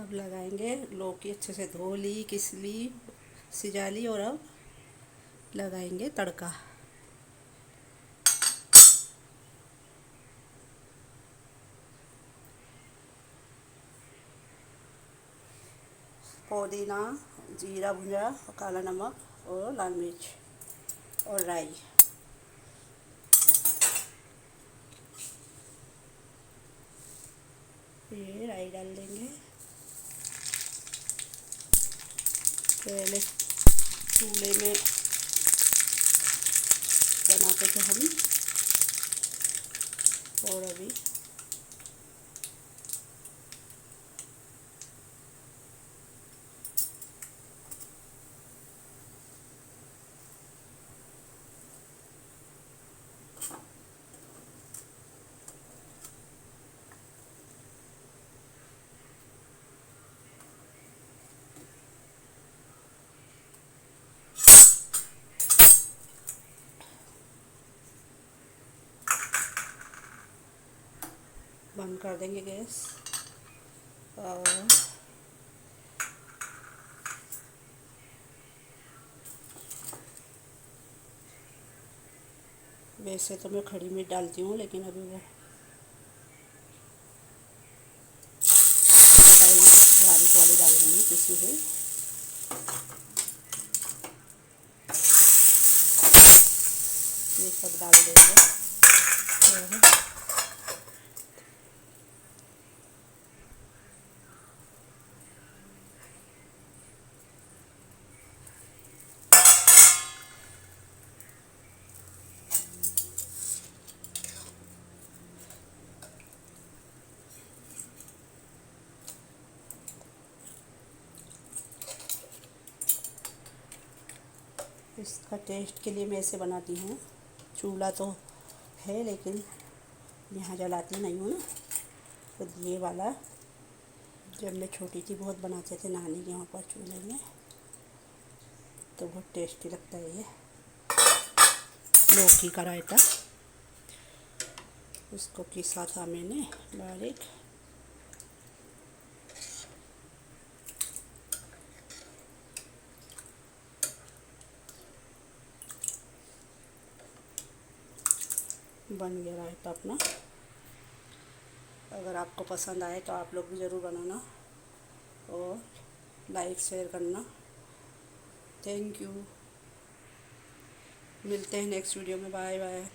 अब लगाएंगे लौकी, अच्छे से धो ली, किस ली, सिजा ली, और अब लगाएंगे तड़का। पुदीना, जीरा भुना, काला नमक और लाल मिर्च और राई। ये राई डाल देंगे। पहले चूल्हे में बनाते थे हम, और अभी बंद कर देंगे गैस। और वैसे तो मैं खड़ी मिर्च डालती हूँ, लेकिन अभी वो बारीक वाली डाल रही हूँ, पिसी हुई। ये सब डाल देंगे। इसका टेस्ट के लिए मैं ऐसे बनाती हूँ। चूल्हा तो है, लेकिन यहाँ जलाती नहीं हूँ ना। तो ये वाला जब मैं छोटी थी बहुत बनाते थे नानी के यहाँ पर चूल्हे में, तो बहुत टेस्टी लगता है ये लौकी का रायता। इसको किसा था मैंने बारीक। बन गया रायता अपना। अगर आपको पसंद आए तो आप लोग भी ज़रूर बनाना और लाइक शेयर करना। Thank you. मिलते हैं नेक्स्ट वीडियो में। Bye bye.